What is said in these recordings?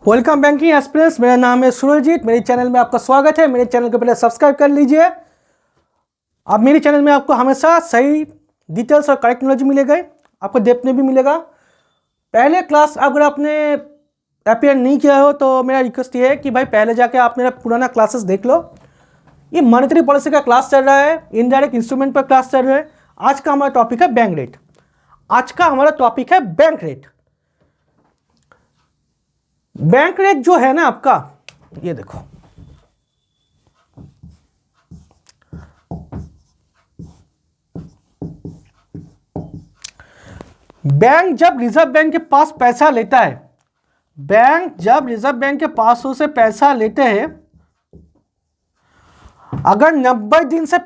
Welcome banking experience. मेरा नाम है सुरजीत। मेरे चैनल में आपका स्वागत है। मेरे चैनल को पहले सब्सक्राइब कर लीजिए। अब मेरे चैनल में आपको हमेशा सही डिटेल्स और करेक्ट नॉलेज मिलेगा, आपको देखने भी मिलेगा। पहले क्लास अगर आपने अपेयर नहीं किया हो तो मेरा रिक्वेस्ट ये है कि भाई पहले जाके आप मेरा पुराना क्लासेस देख लो। ये मॉनेटरी पॉलिसी का क्लास चल रहा है, इनडायरेक्ट इंस्ट्रूमेंट पर क्लास चल रहा है। आज का हमारा टॉपिक है बैंक रेट। आज का हमारा टॉपिक है बैंक रेट। बैंक रेट जो है ना आपका, ये देखो, बैंक जब रिजर्व बैंक के पास पैसा लेता है, बैंक जब रिजर्व बैंक के पास से पैसा लेते हैं, अगर 90 दिन से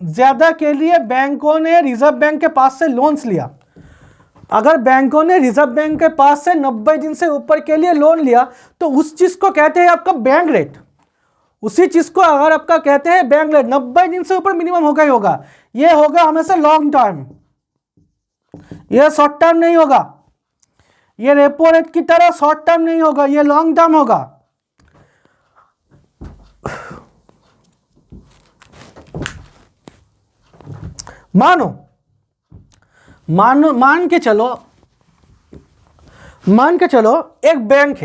ज्यादा के लिए बैंकों ने रिजर्व बैंक के पास से लोन्स लिया, अगर बैंकों ने रिजर्व बैंक के पास से 90 दिन से ऊपर के लिए लोन लिया तो उस चीज को कहते हैं आपका बैंक रेट। उसी चीज को अगर आपका कहते हैं बैंक रेट, 90 दिन से ऊपर मिनिमम होगा ही होगा। ये होगा हमेशा लॉन्ग टर्म, ये शॉर्ट टर्म नहीं होगा। ये रेपो रेट की तरह शॉर्ट टर्म नहीं होगा, ये लॉन्ग टर्म होगा। मान के चलो एक बैंक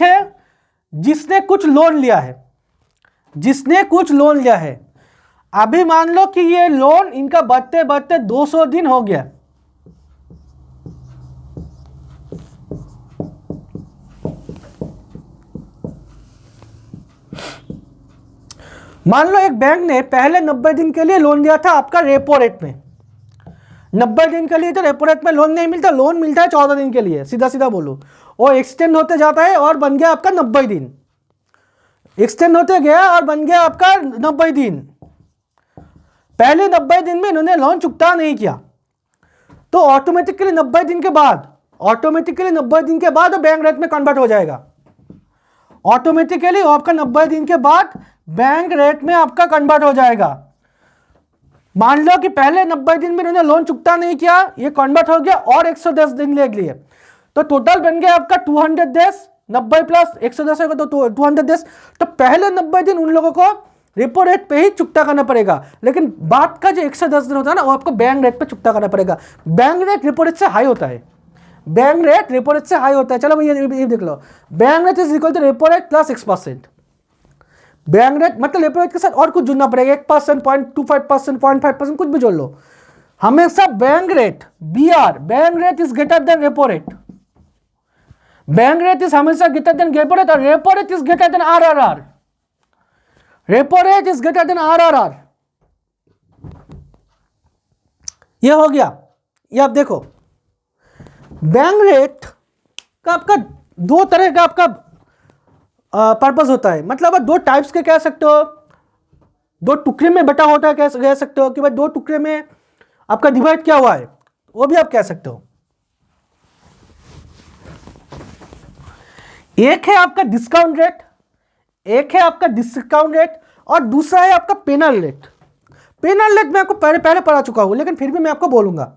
है जिसने कुछ लोन लिया है। अभी मान लो कि ये लोन इनका बढ़ते बढ़ते 200 दिन हो गया। मान लो एक बैंक ने पहले 90 दिन के लिए लोन लिया था आपका रेपो रेट में। 90 दिन के लिए तो रेपो रेट में लोन नहीं मिलता, लोन मिलता है 14 दिन के लिए। सीधा सीधा बोलो, वो एक्सटेंड होते जाता है और बन गया आपका 90 दिन। एक्सटेंड होते गया और बन गया आपका 90 दिन। पहले 90 दिन में इन्होंने लोन चुकता नहीं किया तो ऑटोमेटिकली 90 दिन के बाद वो बैंक रेट में कन्वर्ट हो जाएगा। ऑटोमेटिकली आपका 90 दिन के बाद बैंक रेट में आपका कन्वर्ट हो जाएगा। मान लो कि पहले 90 दिन में इन्होंने लोन चुकता नहीं किया, ये कन्वर्ट हो गया और 110 दिन ले लिए, तो टोटल बन गया आपका 200 डेज। 90 प्लस 110 होगा तो 200 डेज। तो पहले 90 दिन उन लोगों को रेपो रेट पे ही चुकता करना पड़ेगा, लेकिन बाद का जो 110 दिन होता है ना, वो आपको बैंक रेट पे चुकता करना पड़ेगा। बैंक रेट रेपो रेट से हाई होता है। चलो भाई ये देख लो, bank rate is equal to repo rate plus 6%। Bank rate मतलब रेपो रेट के साथ और कुछ जुड़ना पड़ेगा, 1%, 0.25%, 0.5%, कुछ भी जोड़ लो। हमेशा bank rate bank rate is greater than repo rate. Bank rate is हमेशा ग्रेटर देन रेपो रेट और repo rate is greater than RRR. Repo rate is greater than RRR. ये हो गया। ये आप देखो, बैंक रेट का आपका दो तरह का आपका पर्पस होता है। मतलब आप दो टाइप्स के कह सकते हो, दो टुकड़े में बटा होता है कह सकते हो कि भाई दो टुकड़े में आपका डिवाइड क्या हुआ है, वो भी आप कह सकते हो। एक है आपका डिस्काउंट रेट, और दूसरा है आपका पेनल रेट। पेनल रेट मैं आपको पहले पढ़ा चुका हूं, लेकिन फिर भी मैं आपको बोलूंगा।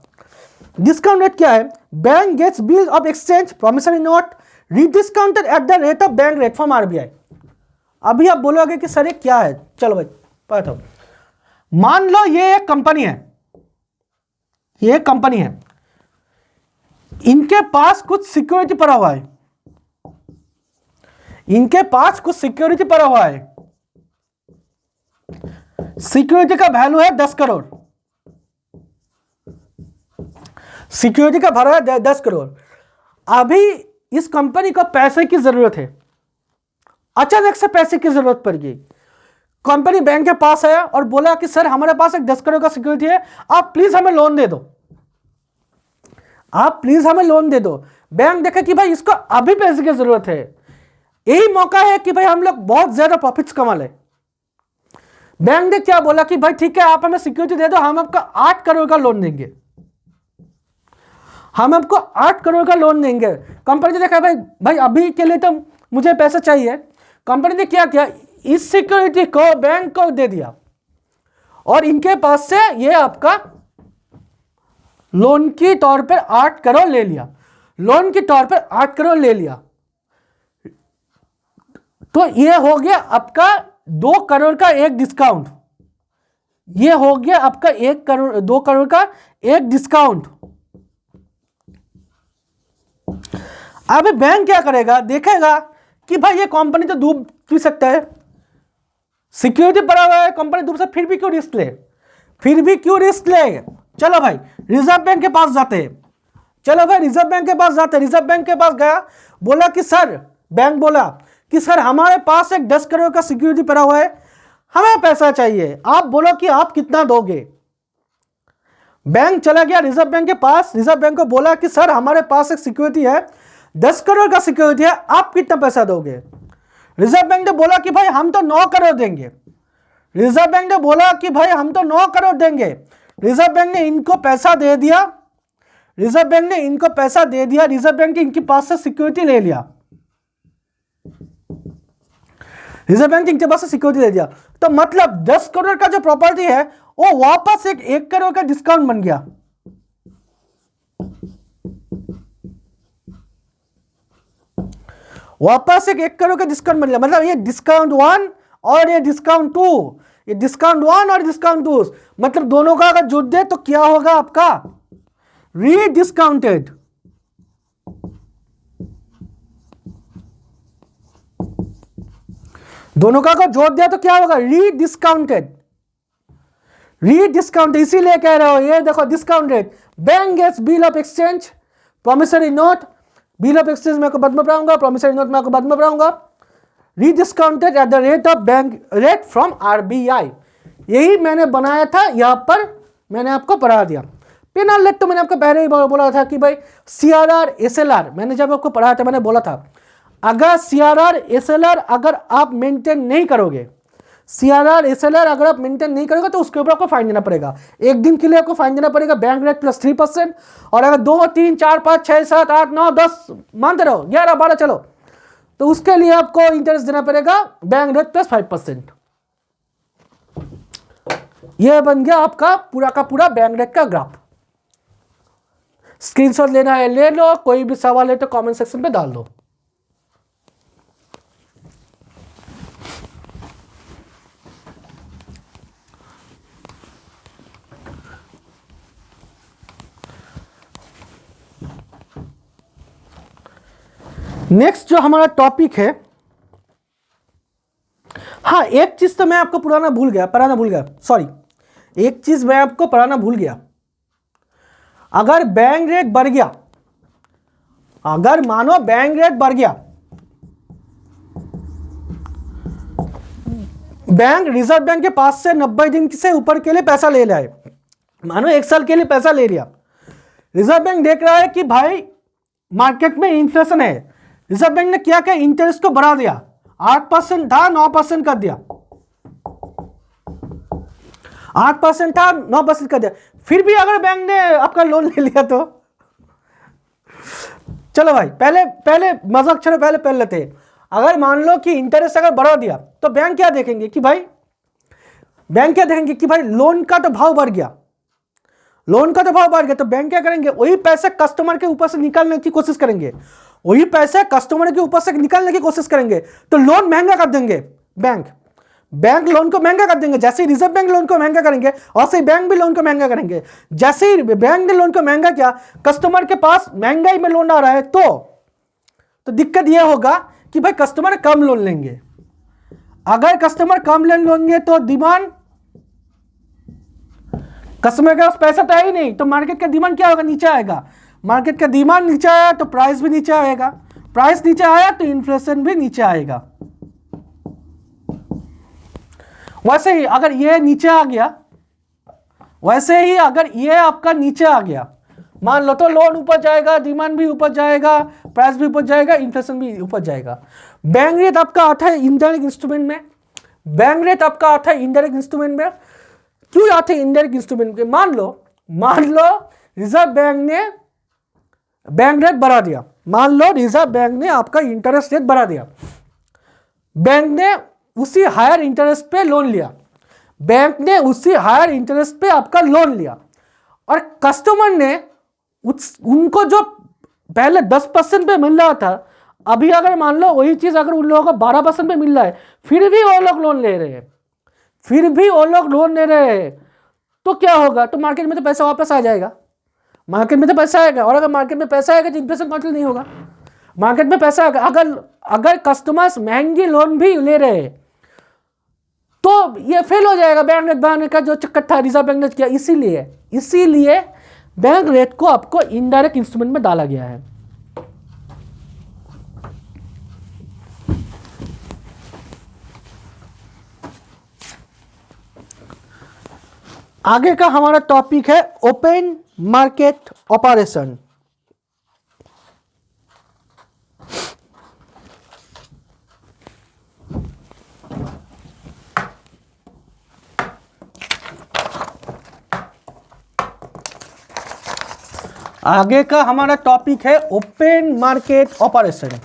डिस्काउंट रेट क्या है? Bank gets bill of exchange promissory note rediscounted at the rate of bank rate from RBI. अभी आप बोलोगे कि सर ये क्या है, चलो भाई पता हो। मान लो ये एक कंपनी है, इनके पास कुछ सिक्योरिटी पड़ा हुआ है। सिक्योरिटी का वैल्यू है 10 करोड़। सिक्योरिटी का भरा है 10 करोड़। अभी इस कंपनी को पैसे की जरूरत है, अचानक से पैसे की जरूरत पड़ गई। कंपनी बैंक के पास आया और बोला कि सर हमारे पास एक 10 करोड़ का सिक्योरिटी है, आप प्लीज हमें लोन दे दो। बैंक देखा कि भाई इसको अभी पैसे की जरूरत है, यही मौका है कि भाई हम लोग बहुत ज्यादा प्रॉफिट्स कमा ले। बैंक ने क्या बोला कि भाई ठीक है, आप हमें सिक्योरिटी दे दो, हम आपको 8 करोड़ का लोन देंगे। कंपनी ने देखा भाई अभी के लिए तो मुझे पैसा चाहिए। कंपनी ने क्या किया, इस सिक्योरिटी को बैंक को दे दिया और इनके पास से ये आपका लोन की तौर पर 8 करोड़ ले लिया। लोन के तौर पर 8 करोड़ ले लिया, तो ये हो गया आपका 2 करोड़ का एक डिस्काउंट, ये हो गया आपका 2 करोड़ का एक डिस्काउंट। अब बैंक क्या करेगा, देखेगा कि भाई ये कंपनी तो डूब भी सकता है, सिक्योरिटी पड़ा हुआ है, कंपनी डूब सकता, फिर भी क्यों रिस्क ले, फिर भी क्यों रिस्क ले। चलो भाई रिजर्व बैंक के पास जाते हैं, चलो भाई रिजर्व बैंक के पास जाते हैं। रिजर्व बैंक के पास गया, बोला कि सर, बैंक बोला कि सर हमारे पास एक 10 करोड़ का सिक्योरिटी पड़ा हुआ है, हमें पैसा चाहिए, आप बोलो कि आप कितना दोगे। बैंक चला गया रिजर्व बैंक के पास, रिजर्व बैंक को बोला कि सर हमारे पास एक सिक्योरिटी है, 10 करोड़ का सिक्योरिटी है, आप कितना पैसा दोगे। रिजर्व बैंक ने बोला कि भाई हम तो 9 करोड़ देंगे। रिजर्व बैंक ने बोला कि भाई हम तो 9 करोड़ देंगे। रिजर्व बैंक ने इनको पैसा दे दिया, रिजर्व बैंक ने इनको पैसा दे दिया, रिजर्व बैंक ने इनके पास से सिक्योरिटी ले लिया, रिजर्व बैंक ने इनके पास से सिक्योरिटी ले दिया। तो मतलब 10 करोड़ का जो प्रॉपर्टी है वो वापस एक 1 करोड़ का डिस्काउंट बन गया। वापस एक 1 करोड़ का डिस्काउंट बन गया, मतलब ये डिस्काउंट 1 और ये डिस्काउंट 2, ये डिस्काउंट 1 और डिस्काउंट 2, मतलब दोनों का अगर जोड़ दे तो क्या होगा आपका, रीडिस्काउंटेड। दोनों का अगर जोड़ दिया तो क्या होगा, रीडिस्काउंटेड। रीडिस्काउंट इसीलिए कह रहे हो, ये देखो discounted, bank gets bill of exchange, promissory note, bill of exchange मैं आपको बाद में पढ़ाऊंगा, प्रॉमिसरी नोट मैं आपको बाद में पढ़ाऊंगा। Rediscounted at the rate of bank rate from RBI, यही मैंने बनाया था, यहां पर मैंने आपको पढ़ा दिया। पेनल रेट तो मैंने आपको पहले ही बोला था कि भाई सीआरआर एसएलआर, मैंने जब आपको पढ़ाया था मैंने बोला था अगर सीआरआर एसएलआर अगर आप मेंटेन नहीं करोगे, सीआरआर एसएलआर अगर आप मेंटेन नहीं करोगे तो उसके ऊपर आपको फाइन देना पड़ेगा, एक दिन के लिए आपको फाइन देना पड़ेगा बैंक रेट प्लस 3%, और अगर 2 3 4 5 6 7 8 9 10 मानते रहो 11 12 चलो, तो उसके लिए आपको इंटरेस्ट देना पड़ेगा बैंक रेट प्लस 5%। यह बन गया आपका पूरा का पूरा बैंक रेट का ग्राफ। स्क्रीनशॉट लेना है ले लो, कोई भी सवाल है तो कमेंट सेक्शन पे डाल दो। नेक्स्ट जो हमारा टॉपिक है, हाँ एक चीज तो मैं आपको पढ़ाना भूल गया, सॉरी, एक चीज मैं आपको पढ़ाना भूल गया। अगर बैंक रेट बढ़ गया, अगर मानो बैंक रेट बढ़ गया, बैंक रिजर्व बैंक के पास से 90 दिन से ऊपर के लिए पैसा ले रहा है, मानो 1 साल के लिए पैसा ले लिया, रिजर्व बैंक देख रहा है कि भाई मार्केट में इन्फ्लेशन है, रिजर्व बैंक ने क्या किया, इंटरेस्ट को बढ़ा दिया, 8% था 9% कर दिया, 8% था 9% कर दिया। फिर भी अगर बैंक ने आपका लोन ले लिया तो चलो भाई पहले मजाक छोड़ो, पहले लेते हैं। अगर मान लो कि इंटरेस्ट अगर बढ़ा दिया तो बैंक क्या देखेंगे कि भाई लोन का तो भाव बढ़ गया, लोन का तो भाव बढ़ गया, तो बैंक क्या करेंगे, वही पैसे कस्टमर के ऊपर से निकालने की कोशिश करेंगे, वही पैसे कस्टमर के ऊपर से निकालने की कोशिश करेंगे, तो लोन महंगा कर देंगे, बैंक लोन को महंगा कर देंगे। जैसे ही रिजर्व बैंक लोन को महंगा करेंगे वैसे ही बैंक भी लोन को महंगा करेंगे। जैसे ही बैंक ने लोन को महंगा किया, कस्टमर के पास महंगाई में लोन आ रहा है, तो दिक्कत यह होगा कि भाई कस्टमर कम लोन लेंगे। अगर कस्टमर कम लोन लेंगे तो डिमांड, कस्टमर के पास पैसा तो है ही नहीं, तो मार्केट का डिमांड क्या होगा, नीचे आएगा। मार्केट का डिमांड नीचे आया तो प्राइस भी नीचे आएगा, प्राइस नीचे आया तो इन्फ्लेशन भी नीचे आएगा। वैसे ही अगर ये नीचे आ गया, वैसे ही अगर ये आपका नीचे आ गया, मान लो तो लोन ऊपर जाएगा, डिमांड भी ऊपर जाएगा, प्राइस भी ऊपर जाएगा, इन्फ्लेशन भी ऊपर जाएगा। बैंक रेट आपका आता है इनडायरेक्ट इंस्ट्रूमेंट में, बैंक रेट आपका आता है इनडायरेक्ट इंस्ट्रूमेंट में। क्यों आते हैं इनडायरेक्ट इंस्ट्रूमेंट में, मान लो रिजर्व बैंक ने बैंक रेट बढ़ा दिया, मान लो रिजर्व बैंक ने आपका इंटरेस्ट रेट बढ़ा दिया, बैंक ने उसी हायर इंटरेस्ट पे लोन लिया, बैंक ने उसी हायर इंटरेस्ट पे आपका लोन लिया, और कस्टमर ने उनको जो पहले 10% पे मिल रहा था, अभी अगर मान लो वही चीज अगर उन लोगों को 12% पे मिल रहा है, फिर भी वो लोग लोन ले रहे हैं, तो क्या होगा? तो मार्केट में तो पैसा वापस आ जाएगा, मार्केट में तो पैसा आएगा, और अगर मार्केट में पैसा आएगा तो इन्फ्लेशन कंट्रोल नहीं होगा। मार्केट में पैसा आएगा, अगर कस्टमर्स महंगी लोन भी ले रहे हैं तो ये फेल हो जाएगा बैंक रेट बढ़ाने का जो चक्कर था रिजर्व बैंक ने किया। इसीलिए बैंक रेट को आपको इनडायरेक्ट इंस्ट्रूमेंट में डाला गया है। आगे का हमारा टॉपिक है ओपन मार्केट ऑपरेशन। आगे का हमारा टॉपिक है ओपन मार्केट ऑपरेशन।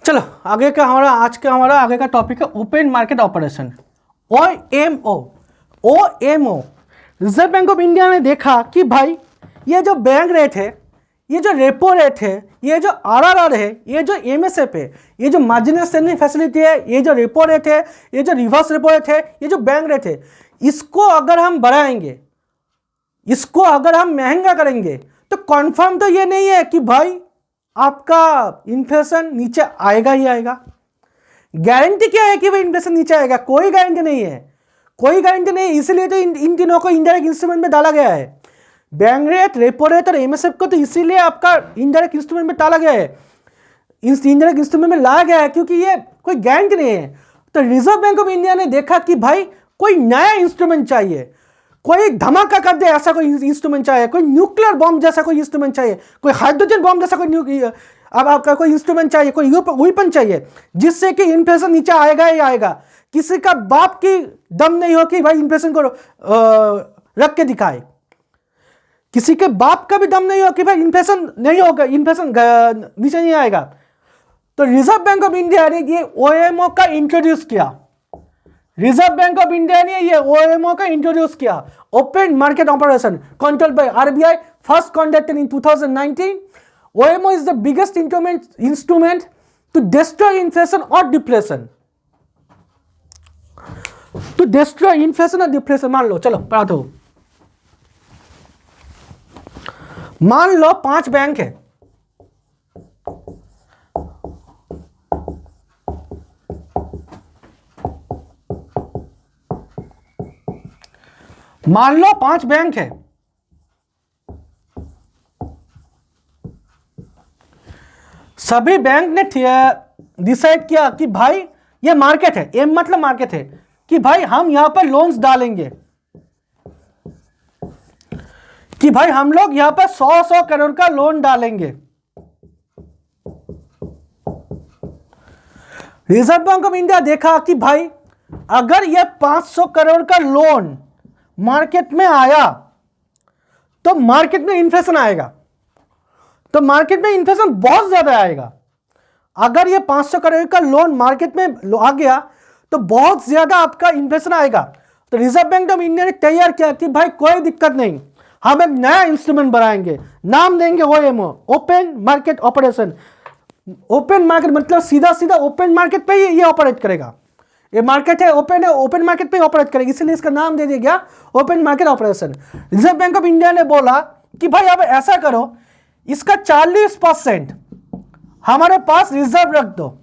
चलो आगे का हमारा आगे का टॉपिक है open market operation, OMO। Reserve bank of India ने देखा कि भाई ये जो बैंक रेट है, ये जो रेपो रेट है, ये जो RRR है, ये जो MSF है, ये जो मार्जिनल स्टैंडिंग फैसिलिटी है, ये जो रेपो रेट है, ये जो रिवर्स रेपो रेट है, ये जो बैंक रेट है, इसको अगर हम बढ़ाएंगे, इसको अगर हम महंगा करेंगे तो कॉन्फर्म तो ये नहीं है कि भाई आपका इन्फ्लेशन नीचे आएगा ही आएगा। गारंटी क्या है कि भाई इन्फ्लेशन नीचे आएगा? कोई गारंटी नहीं है, इसीलिए तो इन तीनों को इनडायरेक्ट इंस्ट्रूमेंट में डाला गया है। बैंक रेट, रेपो रेट और MSF को तो इसीलिए आपका इनडायरेक्ट इंस्ट्रूमेंट में डाला गया है, इनडायरेक्ट इंस्ट्रूमेंट में लाया गया है क्योंकि ये कोई गारंटी नहीं है। तो रिजर्व बैंक ऑफ इंडिया ने देखा कि भाई कोई नया इंस्ट्रूमेंट चाहिए, कोई धमाका कर दे ऐसा कोई इंस्ट्रूमेंट चाहिए, कोई न्यूक्लियर बॉम्ब जैसा कोई इंस्ट्रूमेंट चाहिए, कोई हाइड्रोजन बॉम्ब जैसा कोई अब आपका कोई इंस्ट्रूमेंट चाहिए, कोई वेपन चाहिए जिससे कि इन्फ्लेशन नीचे आएगा ही आएगा। किसी का बाप की दम नहीं हो कि भाई इन्फ्लेशन को रख के दिखाए, किसी के बाप का भी दम नहीं हो कि भाई इन्फ्लेशन नहीं होगा, इन्फ्लेशन नीचे नहीं आएगा। तो रिजर्व बैंक ऑफ इंडिया ने ये OMO का इंट्रोड्यूस किया, रिजर्व बैंक ऑफ इंडिया ने ये OMO का इंट्रोड्यूस किया, open market operation controlled by RBI, first conducted in 2019। OMO is the biggest instrument to destroy inflation or deflation, to destroy inflation or deflation। मान लो, चलो पढ़ा दो, मान लो 5 बैंक है, मान लो 5 बैंक है, सभी बैंक ने डिसाइड किया कि भाई ये मार्केट है, एम मतलब मार्केट है, कि भाई हम यहां पर लोन्स डालेंगे, कि भाई हम लोग यहां पर 100 करोड़ का लोन डालेंगे। रिजर्व बैंक ऑफ इंडिया देखा कि भाई अगर ये 500 करोड़ का लोन मार्केट में आया तो मार्केट में इन्फ्लेशन आएगा, तो मार्केट में इन्फ्लेशन बहुत ज्यादा आएगा। अगर ये 500 करोड़ का लोन मार्केट में आ गया तो बहुत ज्यादा आपका इन्फ्लेशन आएगा। तो रिजर्व बैंक ऑफ इंडिया ने तैयार किया कि भाई कोई दिक्कत नहीं, हम एक नया इंस्ट्रूमेंट बनाएंगे, नाम देंगे OMO, open market operation. Open market मतलब सीधा सीधा ओपन मार्केट पे ही ये ऑपरेट करेगा, ये मार्केट है, ओपन मार्केट पे ऑपरेट करेगी, इसलिए इसका नाम दे दिया गया open market operation. Reserve bank of India ने बोला कि भाई अब ऐसा करो, इसका 40% हमारे पास रिजर्व रख दो,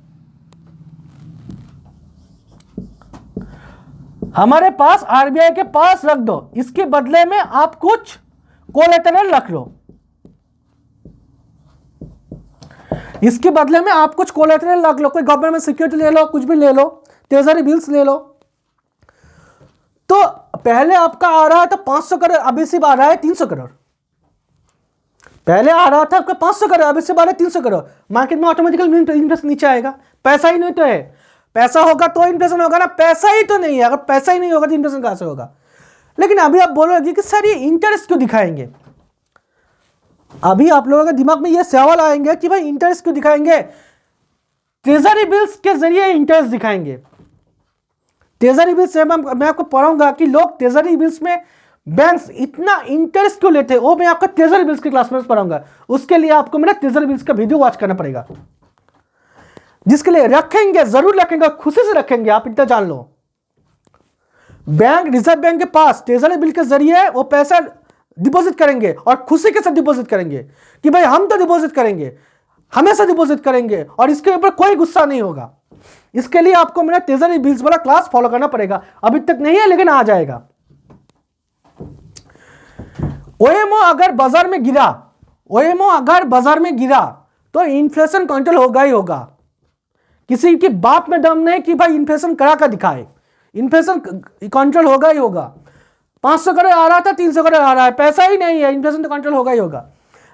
हमारे पास आरबीआई के पास रख दो, इसके बदले में आप कुछ कोलेटरल रख लो, इसके बदले में आप कुछ कोलेटरल रख लो, कोई गवर्नमेंट सिक्योरिटी ले लो, कुछ भी ले लो, ट्रेजरी बिल्स ले लो। तो पहले आपका आ रहा था 500 करोड़, अभी सिर्फ आ रहा है 300 करोड़। पहले आ रहा था आपका 500 करोड़, अभी सिर्फ आ रहा है 300 करोड़। मार्केट में ऑटोमेटिकली इन्फ्लेशन नीचे आएगा, पैसा ही नहीं तो है, पैसा होगा तो इन्फ्लेशन होगा ना, पैसा ही तो नहीं है, अगर पैसा ही नहीं होगा तो इन्फ्लेशन कहां से होगा। लेकिन अभी आप बोलोगे कि सर ये इंटरेस्ट क्यों दिखाएंगे, अभी आप लोगों के दिमाग में ये सवाल आएंगे कि भाई इंटरेस्ट क्यों दिखाएंगे, ट्रेजरी बिल्स के जरिए इंटरेस्ट दिखाएंगे। ट्रेजरी बिल्स से मैं आपको पढ़ाऊंगा कि लोग ट्रेजरी बिल्स में बैंक्स इतना इंटरेस्ट क्यों लेते हैं, वो मैं आपको ट्रेजरी बिल्स की क्लास में पढ़ाऊंगा। उसके लिए आपको मेरा ट्रेजरी बिल्स का वीडियो वॉच करना पड़ेगा, जिसके लिए रखेंगे, जरूर रखेंगे, खुशी से रखेंगे, आप इतना जान लो। बैंक, रिजर्व बैंक के पास ट्रेजरी बिल के जरिए वो पैसा डिपॉजिट करेंगे और खुशी के साथ डिपॉजिट करेंगे कि भाई हम तो डिपॉजिट करेंगे, हमेशा डिपॉजिट करेंगे और इसके ऊपर कोई गुस्सा नहीं होगा। इसके लिए आपको मेरा ट्रेजरी बिल्स वाला क्लास फॉलो करना पड़ेगा, अभी तक नहीं है लेकिन आ जाएगा। ओएमओ अगर बाजार में गिरा, ओएमओ अगर बाजार में गिरा तो इन्फ्लेशन कंट्रोल होगा ही होगा। किसी की बात में दम नहीं कि भाई इन्फ्लेशन करा कर दिखाए, इन्फ्लेशन कंट्रोल होगा ही होगा। 500 करोड़ आ रहा था 300 करोड़ आ रहा है, पैसा ही नहीं है, इन्फ्लेशन तो कंट्रोल होगा ही होगा।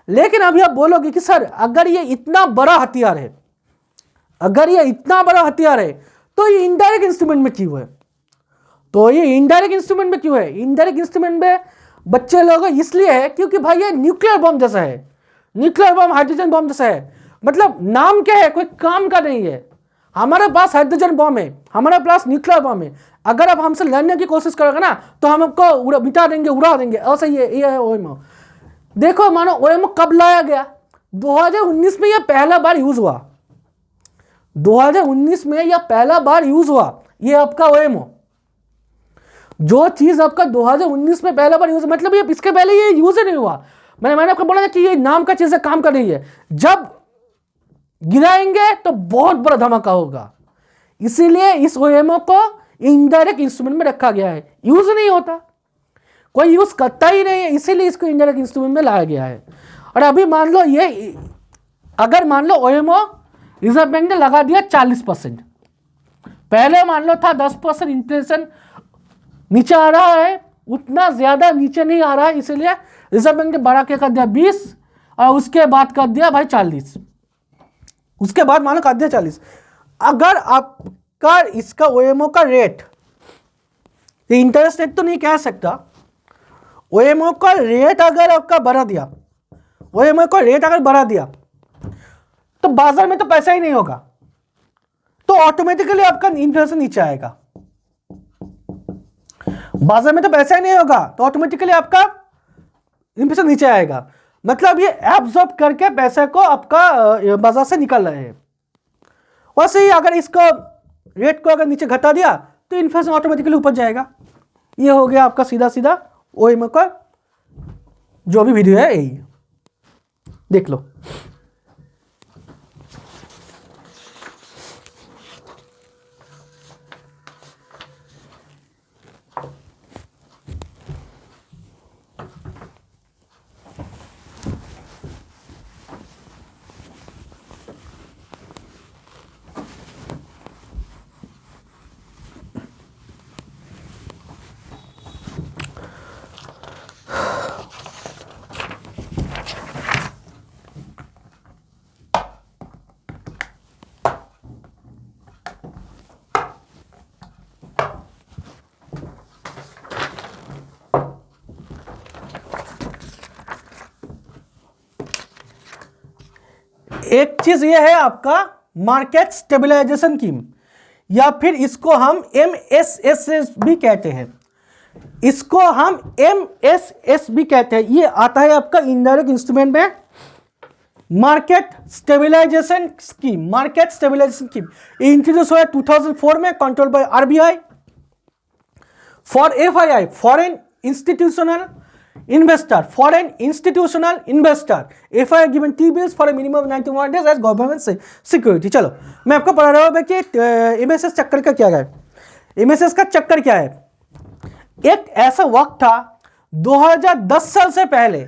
लेकिन अभी आप बोलोगे कि सर अगर ये इतना बड़ा हथियार है, अगर ये इतना बड़ा हथियार है तो ये इनडायरेक्ट इंस्ट्रूमेंट में क्यों है, तो ये इनडायरेक्ट इंस्ट्रूमेंट में क्यों है। इनडायरेक्ट इंस्ट्रूमेंट में बच्चे लोग इसलिए है क्योंकि भाई ये न्यूक्लियर बम जैसा है, न्यूक्लियर बम हाइड्रोजन बम जैसा है। मतलब नाम क्या है, कोई काम का नहीं है। हमारे पास हाइड्रोजन बम है, हमारे पास न्यूक्लियर बम है, अगर आप हमसे लड़ने की कोशिश करोगे ना तो हम आपको मिटा देंगे, उड़ा देंगे। ऐसा ये है ओएमओ। देखो मानो ओएमओ कब लाया गया, 2019 में यह पहला बार यूज हुआ, 2019 में यह पहला बार यूज हुआ। ये आपका ओएमओ, जो चीज आपका 2019 में पहला बार यूज, मतलब ये इसके पहले ये यूज ही नहीं हुआ। मैंने आपको बोला था कि ये नाम का चीज है, काम कर रही है। जब गिराएंगे तो बहुत बड़ा धमाका होगा, इसीलिए इस ओएमओ को इनडायरेक्ट इंस्ट्रूमेंट में रखा गया है। यूज नहीं होता, कोई यूज करता ही नहीं है, इसीलिए इसको इनडायरेक्ट इंस्ट्रूमेंट में लाया गया है। और अभी मान लो ये, अगर मान लो ओएमओ रिजर्व बैंक ने लगा दिया 40%, पहले मान लो था 10%, इन्फ्लेशन नीचे आ रहा है, उतना ज्यादा नीचे नहीं आ रहा है, इसीलिए रिजर्व बैंक ने बढ़ा के कर दिया 20 और उसके बाद कर दिया भाई 40, उसके बाद मान लो कर दिया 40। अगर आपका इसका ओएमओ का रेट, इंटरेस्ट रेट तो नहीं कह सकता, ओएमओ का रेट अगर आपका बढ़ा दिया, ओएमओ का रेट अगर बढ़ा दिया तो बाजार में तो पैसा ही नहीं होगा, तो ऑटोमेटिकली आपका इन्फ्लेशन नीचे आएगा। बाजार में तो पैसा ही नहीं होगा तो ऑटोमेटिकली आपका इन्फ्लेशन नीचे आएगा। मतलब ये एब्जॉर्ब करके पैसे को आपका बाजार से निकल रहे हैं। वैसे ही अगर इसको रेट को अगर नीचे घटा दिया तो इन्फ्लेशन ऑटोमेटिकली ऊपर जाएगा। ये हो गया आपका सीधा सीधा ओएमओ का जो भी वीडियो है, यही देख लो। एक चीज ये है आपका मार्केट स्टेबलाइजेशन स्कीम, या फिर इसको हम MSS भी कहते हैं, इसको हम MSS भी कहते हैं। ये आता है आपका इनडायरेक्ट इंस्ट्रूमेंट में, मार्केट स्टेबलाइजेशन स्कीम इंट्रोड्यूस हुआ 2004 में, control by RBI. For FII, foreign institutional investor, FII given T bills for a minimum 91 days as government security. चलो मैं आपको पढ़ा रहा हूँ कि एमएसएस चक्कर का क्या है। एमएसएस का चक्कर क्या है? एक ऐसा वक्त था 2010 साल से पहले,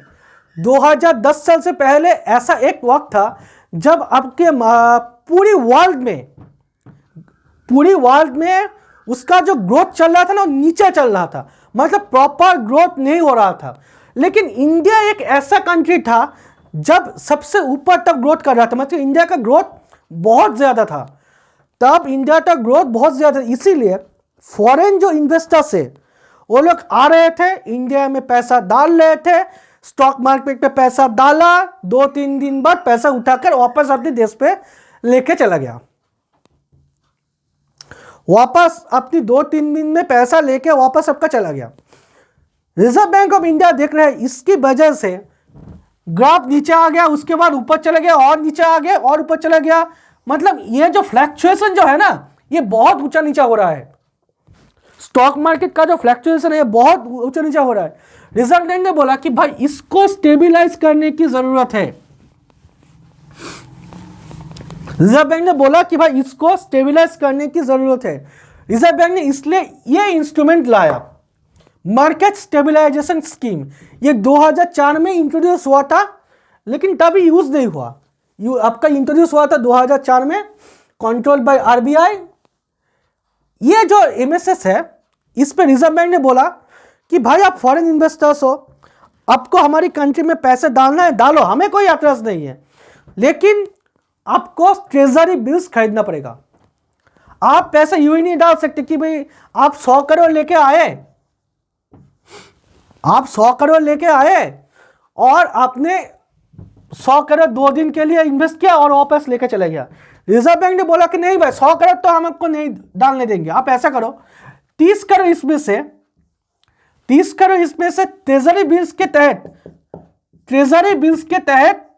2010 साल से पहले ऐसा एक वक्त था जब आपके पूरी वर्ल्ड में उसका जो ग्रोथ चल रहा था ना, नीचे चल रहा था, मतलब प्रॉपर ग्रोथ नहीं हो रहा था। लेकिन इंडिया एक ऐसा कंट्री था जब सबसे ऊपर तक ग्रोथ कर रहा था, मतलब इंडिया का ग्रोथ बहुत ज्यादा था, तब इंडिया का ग्रोथ बहुत ज्यादा, इसीलिए फॉरेन जो इन्वेस्टर्स है वो लोग आ रहे थे, इंडिया में पैसा डाल रहे थे, स्टॉक मार्केट पे पैसा डाला, 2-3 दिन बाद पैसा उठाकर वापस अपने देश पे लेके चला गया, वापस अपनी 2-3 दिन में पैसा लेके वापस सबका चला गया। रिजर्व बैंक ऑफ इंडिया देख रहे हैं, इसकी वजह से ग्राफ नीचे आ गया, उसके बाद ऊपर चला गया, और नीचे आ गया, और ऊपर चला गया। मतलब ये जो फ्लैक्चुएशन जो है ना, ये बहुत ऊंचा नीचा हो रहा है। स्टॉक मार्केट का जो फ्लैक्चुएशन है बहुत ऊंचा नीचा हो रहा है। रिजर्व बैंक ने बोला कि भाई इसको स्टेबलाइज करने की जरूरत है। रिजर्व बैंक ने बोला कि भाई इसको स्टेबलाइज करने की जरूरत है। रिजर्व बैंक ने इसलिए ये इंस्ट्रूमेंट लाया, मार्केट स्टेबलाइजेशन स्कीम। ये 2004 में इंट्रोड्यूस हुआ था, लेकिन तभी यूज नहीं हुआ। आपका इंट्रोड्यूस हुआ था 2004 में, कंट्रोल बाय आरबीआई। ये जो एमएसएस है, इस पे रिजर्व बैंक ने बोला कि भाई आप फॉरेन इन्वेस्टर्स हो, आपको हमारी कंट्री में पैसे डालना है, डालो, हमें कोई एतराज नहीं है, लेकिन आपको ट्रेजरी बिल्स खरीदना पड़ेगा। आप पैसे यूं ही नहीं डाल सकते कि भाई आप 100 करोड़ लेके आए, आप 100 करोड़ लेके आए और आपने 100 करोड़ 2 दिन के लिए इन्वेस्ट किया और वापस लेके चले गया। रिजर्व बैंक ने बोला कि नहीं भाई, 100 करोड़ तो हम आपको नहीं डालने देंगे, आप ऐसा करो 30 करोड़ इसमें से, 30 करोड़ इसमें से ट्रेजरी बिल्स के तहत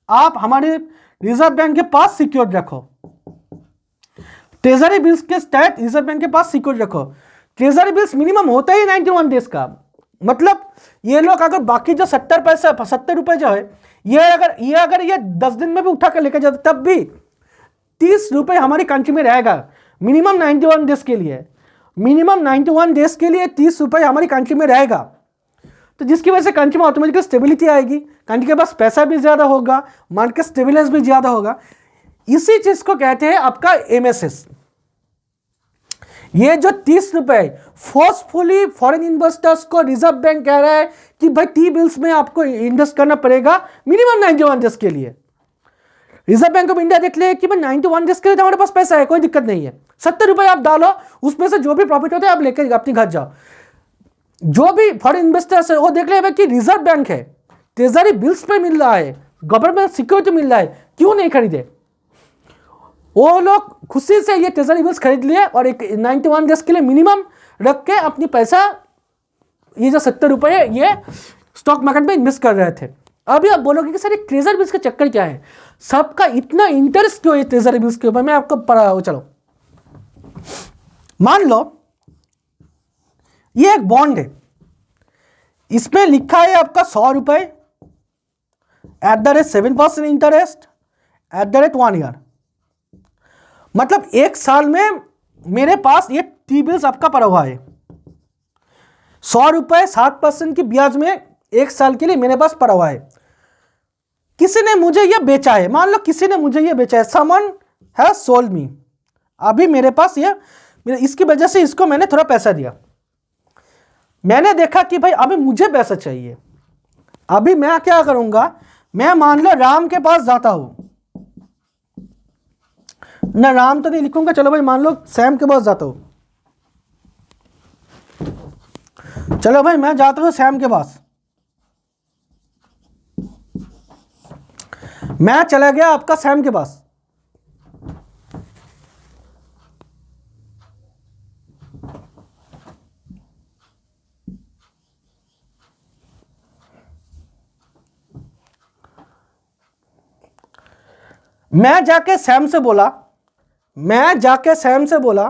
आप हमारे रिजर्व बैंक के पास सिक्योर रखो। ट्रेजरी बिल्स के तहत रिजर्व बैंक के पास सिक्योर रखो। ट्रेजरी बिल्स मिनिमम होता ही 91 डेज का, मतलब ये लोग अगर बाकी जो 70 रुपए जो है, ये अगर ये 10 दिन में भी उठा कर लेकर जाते, तब भी 30 रुपए हमारी कंट्री में रहेगा मिनिमम 91 डेज के लिए। मिनिमम 91 डेज के लिए 30 रुपए हमारी कंट्री में रहेगा, तो जिसकी वजह से कंट्री में ऑटोमेटिकली स्टेबिलिटी आएगी, कंट्री के पास पैसा भी ज्यादा होगा, मार्केट स्टेबिलाइज भी ज्यादा होगा। इसी चीज को कहते हैं आपका एमएसएस। ये जो 30 रुपए फोर्सफुली फॉरेन इन्वेस्टर्स को रिजर्व बैंक कह रहा है कि भाई टी बिल्स में आपको इन्वेस्ट करना पड़ेगा मिनिमम 91 डेज के लिए। रिजर्व बैंक ऑफ इंडिया देख ले कि भाई 91 डेज के लिए हमारे पास पैसा है, कोई दिक्कत नहीं है, 70 रुपए आप डालो, उसमें से जो भी प्रॉफिट होता है आप लेकर अपने घर जाओ। जो भी फॉरेन इन्वेस्टर्स है वो देख ले कि रिजर्व बैंक है, ट्रेजरी बिल्स पे मिल रहा है, गवर्नमेंट सिक्योरिटी मिल रहा है, क्यों नहीं खरीदे। वो लोग खुशी से ये ट्रेजरी बिल्स खरीद लिए और एक 91 डेज के लिए मिनिमम रख के अपनी पैसा, ये जो 70 रुपए है, ये स्टॉक मार्केट में इन्वेस्ट कर रहे थे। अभी आप बोलोगे कि सर ये ट्रेजरी बिल्स का चक्कर क्या है, सबका इतना इंटरेस्ट क्यों है ट्रेजरी बिल्स के ऊपर। मैं आपको पढ़ा, चलो मान लो ये एक बॉन्ड है, इसमें लिखा है आपका 100 रुपए @7% इंटरेस्ट @1 ईयर, मतलब 1 साल में मेरे पास ये टी बिल्स आपका पड़ा हुआ है। 100 रुपए 7% की ब्याज में 1 साल के लिए मेरे पास पड़ा हुआ है। किसी ने मुझे ये बेचा है, मान लो किसी ने मुझे ये बेचा है, समवन हैज सोल्ड मी, अभी मेरे पास ये, इसकी वजह से इसको मैंने थोड़ा पैसा दिया। मैंने देखा कि भाई अभी मुझे पैसा चाहिए, अभी मैं क्या करूंगा, मैं मान लो राम के पास जाता हूं, ना राम तो नहीं लिखूंगा, चलो भाई मान लो सैम के पास जाता हूं, चलो भाई मैं जाता हूं सैम के पास, मैं चला गया आपका सैम के पास। मैं जाके सैम से बोला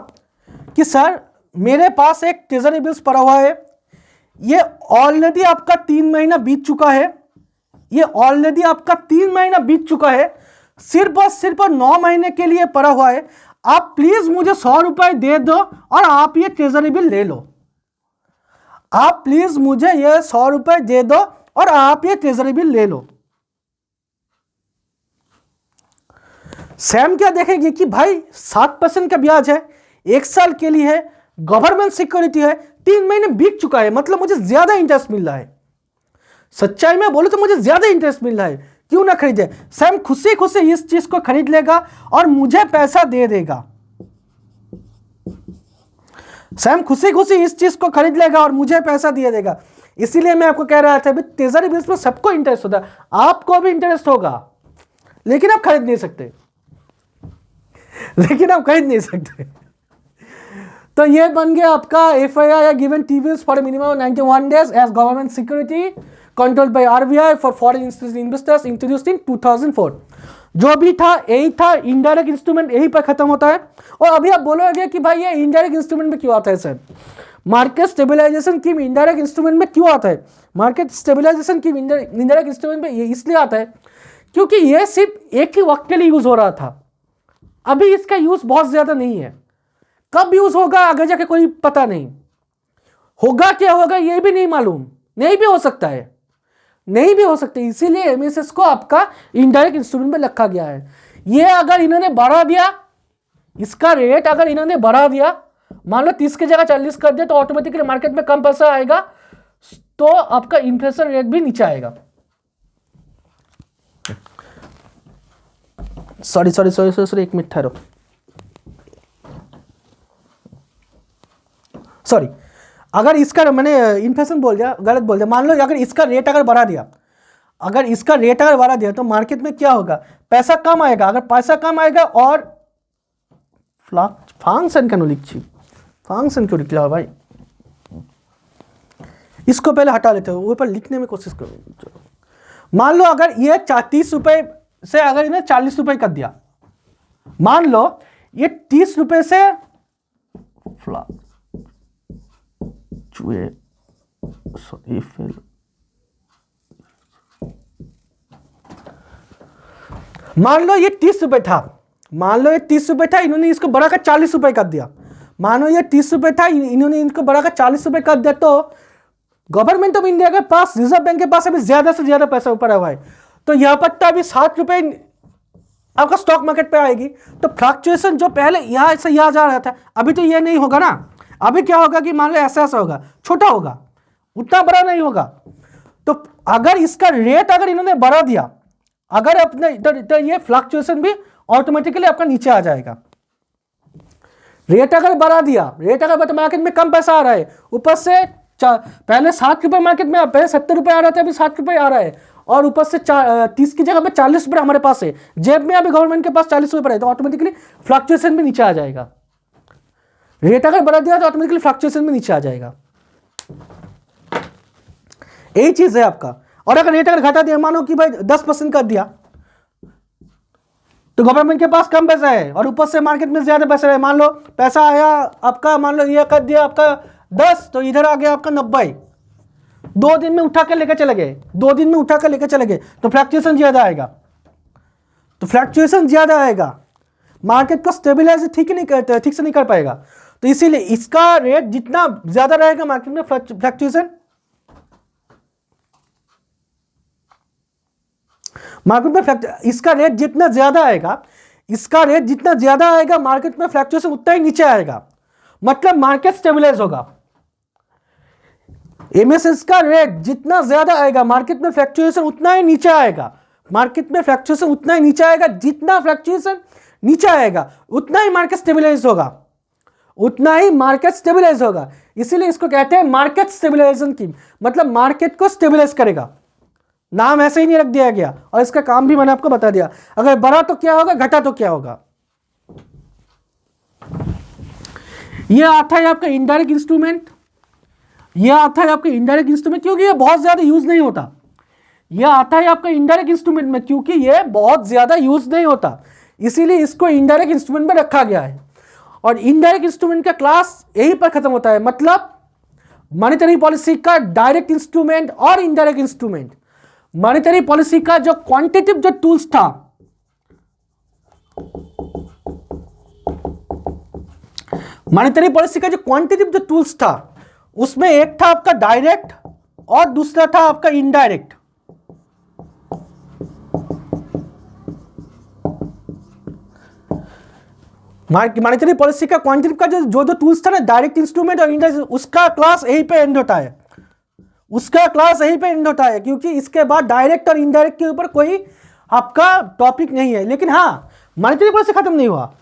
कि सर मेरे पास एक ट्रेजरी बिल्स पड़ा हुआ है, ये ऑलरेडी आपका 3 महीना बीत चुका है, सिर्फ और सिर्फ 9 महीने के लिए पड़ा हुआ है, आप प्लीज मुझे 100 रुपए दे दो और आप ये ट्रेजरी बिल ले लो। आप प्लीज मुझे ये 100 रुपए दे दो और आप ये ट्रेजरी बिल ले लो। सैम क्या देखेगी कि भाई 7% का ब्याज है, 1 साल के लिए है, गवर्नमेंट सिक्योरिटी है, 3 महीने बीत चुका है, मतलब मुझे ज्यादा इंटरेस्ट मिल रहा है। सच्चाई में बोलो तो मुझे ज्यादा इंटरेस्ट मिल रहा है, क्यों ना खरीदे। सैम खुशी खुशी इस चीज को खरीद लेगा और मुझे पैसा दे देगा। सैम खुशी खुशी इस चीज को खरीद लेगा और मुझे पैसा दे देगा। इसीलिए मैं आपको कह रहा था ट्रेजरी बिल्स में सबको इंटरेस्ट होता है, आपको भी इंटरेस्ट होगा, लेकिन आप खरीद नहीं सकते। तो ये बन गया आपका FII given T-bills for minimum 91 days as government security controlled by RBI for foreign investors introduced in 2004। जो भी था यही था, इनडायरेक्ट इंस्ट्रूमेंट यही पर खत्म होता है। और अभी आप बोलोगे कि भाई ये इनडायरेक्ट इंस्ट्रूमेंट में क्यों आता है सर, मार्केट स्टेबलाइजेशन की इनडायरेक्ट इंस्ट्रूमेंट में क्यों आता है? मार्केट स्टेबलाइजेशन की इनडायरेक्ट इंस्ट्रूमेंट में इसलिए आता है क्योंकि ये सिर्फ एक ही वक्त के लिए यूज हो रहा था, अभी इसका यूज बहुत ज्यादा नहीं है। कब यूज होगा आगे जाके कोई पता नहीं, होगा क्या होगा ये भी नहीं मालूम, नहीं भी हो सकता है। इसीलिए MSS को आपका इनडायरेक्ट इंस्ट्रूमेंट में रखा गया है। ये अगर इन्होंने बढ़ा दिया, इसका रेट अगर इन्होंने बढ़ा दिया, मान लो 30 की जगह 40 कर दिया, तो ऑटोमेटिकली मार्केट में कम पैसा आएगा, तो आपका इन्फ्लेशन रेट भी नीचे आएगा। सॉरी 1 मिनट ठहरो। सॉरी, अगर इसका मैंने इन्फ्लेशन बोल दिया, गलत बोल दिया। मान लो अगर इसका रेट अगर बढ़ा दिया, तो मार्केट में क्या होगा, पैसा कम आएगा। अगर पैसा कम आएगा और फंक्शन क्यों लिखा भाई, इसको पहले हटा लेते हो, ऊपर लिखने में कोशिश करो। मान लो अगर ये 30 रुपए से अगर इन्हें 40 रुपए कर दिया, मान लो ये 30 रुपए से मान लो ये 30 रुपए था, इन्होंने इसको बढ़ाकर 40 रुपए कर दिया। मानो ये 30 रुपए था, इन्होंने इनको बढ़ाकर 40 रुपए कर दिया, तो गवर्नमेंट ऑफ इंडिया के पास, रिजर्व बैंक के पास अभी ज्यादा से ज्यादा पैसा ऊपर हुआ है, तो यहां पर तो अभी 7 रुपए आपका स्टॉक मार्केट पे आएगी। तो फ्लक्चुएशन जो पहले यहां से यहां जा रहा था, अभी तो ये नहीं होगा ना। अभी क्या होगा कि मान लो ऐसा होगा, छोटा होगा, उतना बड़ा नहीं होगा। तो अगर इसका रेट अगर इन्होंने बढ़ा दिया, अगर अपने तो ये फ्लक्चुएशन भी ऑटोमेटिकली आपका नीचे आ जाएगा। रेट अगर बढ़ा दिया, तो मार्केट में कम पैसा आ रहा है, ऊपर से पहले 7 रुपए मार्केट में, पहले 70 रुपए आ रहा था, अभी 7 रुपए आ रहा है, और ऊपर से 30 की जगह पे 40 रुपए हमारे पास है, जेब में अभी गवर्नमेंट के पास 40 रुपए है, तो ऑटोमेटिकली फ्लक्चुएशन भी नीचे आ जाएगा। रेट अगर बढ़ा दिया तो ऑटोमेटिकली फ्लक्चुएशन में नीचे आ जाएगा। यही चीज है आपका। और अगर रेट अगर घटा दिया, मानो कि भाई 10% कर दिया, तो गवर्नमेंट के पास कम पैसा है और ऊपर से मार्केट में ज्यादा पैसा है। मान लो पैसा आया आपका, मान लो ये कर दिया आपका 10, तो इधर आ गया आपका 90, 2 दिन में उठा कर लेकर चले गए, तो फ्लक्चुएशन ज्यादा आएगा, मार्केट को स्टेबलाइज ठीक से नहीं कर पाएगा। तो इसीलिए इसका रेट जितना ज्यादा रहेगा मार्केट में फ्लक्चुएशन, इसका रेट जितना ज्यादा आएगा, मार्केट में फ्लक्चुएशन उतना ही नीचे आएगा, मतलब मार्केट स्टेबलाइज होगा। MSS का रेट जितना ज्यादा आएगा, मार्केट में फ्लक्चुएशन उतना ही नीचे आएगा, जितना फ्लक्चुएशन नीचे आएगा उतना ही मार्केट स्टेबलाइज होगा, इसीलिए इसको कहते हैं मार्केट स्टेबलाइजेशन की, मतलब मार्केट को स्टेबलाइज करेगा। नाम ऐसे ही नहीं रख दिया गया, और इसका काम भी मैंने आपको बता दिया। अगर बढ़ा तो क्या होगा, घटा तो क्या होगा। यह आता है आपका इनडायरेक्ट इंस्ट्रूमेंट, क्योंकि यह बहुत ज्यादा यूज नहीं होता। ये आता है आपका इनडायरेक्ट इंस्ट्रूमेंट में, क्योंकि ये बहुत ज़्यादा यूज नहीं होता, इसीलिए इसको इनडायरेक्ट इंस्ट्रूमेंट में रखा गया है। और इनडायरेक्ट इंस्ट्रूमेंट का क्लास यहीं पर खत्म होता है, मतलब मॉनेटरी पॉलिसी का डायरेक्ट इंस्ट्रूमेंट और इनडायरेक्ट इंस्ट्रूमेंट। मॉनेटरी पॉलिसी का जो क्वांटिटेटिव जो टूल्स था, मॉनेटरी पॉलिसी का जो क्वांटिटेटिव जो टूल्स था, उसमें एक था आपका डायरेक्ट और दूसरा था आपका इनडायरेक्ट। मॉनेटरी पॉलिसी का क्वांटिटेटिव का जो टूल्स था ना, डायरेक्ट इंस्ट्रूमेंट और इनडायरेक्ट, उसका क्लास यहीं पे एंड होता है, उसका क्लास यहीं पे एंड होता है, क्योंकि इसके बाद डायरेक्ट और इनडायरेक्ट के ऊपर कोई आपका टॉपिक नहीं है। लेकिन हाँ, मॉनेटरी पॉलिसी खत्म नहीं हुआ,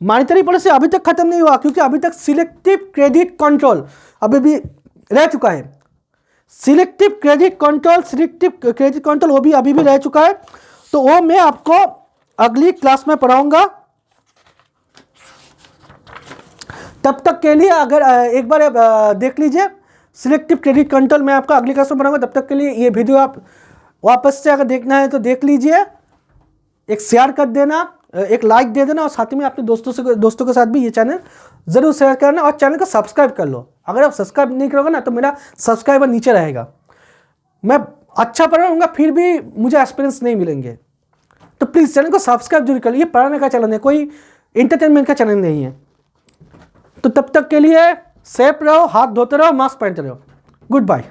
मॉनेटरी पॉलिसी अभी तक खत्म नहीं हुआ, क्योंकि अभी तक सिलेक्टिव क्रेडिट कंट्रोल अभी भी रह चुका है। सिलेक्टिव क्रेडिट कंट्रोल वो भी अभी भी रह चुका है। तो वो मैं आपको अगली क्लास में पढ़ाऊंगा। तब तक के लिए अगर एक बार देख लीजिए सिलेक्टिव क्रेडिट कंट्रोल, मैं आपका अगली क्लास में पढ़ाऊंगा। तब तक के लिए ये वीडियो आप वापस से अगर देखना है तो देख लीजिए, एक शेयर कर देना, एक लाइक दे देना, और साथ में अपने दोस्तों के साथ भी ये चैनल जरूर शेयर करना, और चैनल को सब्सक्राइब कर लो। अगर आप सब्सक्राइब नहीं करोगे ना तो मेरा सब्सक्राइबर नीचे रहेगा, मैं अच्छा पढ़ाऊंगा फिर भी मुझे एक्सपीरियंस नहीं मिलेंगे। तो प्लीज़ चैनल को सब्सक्राइब जरूर कर लो, ये पढ़ाने का चैनल है, कोई एंटरटेनमेंट का चैनल नहीं है। तो तब तक के लिए सेफ रहो, हाथ धोते रहो, मास्क पहनते रहो। Good bye.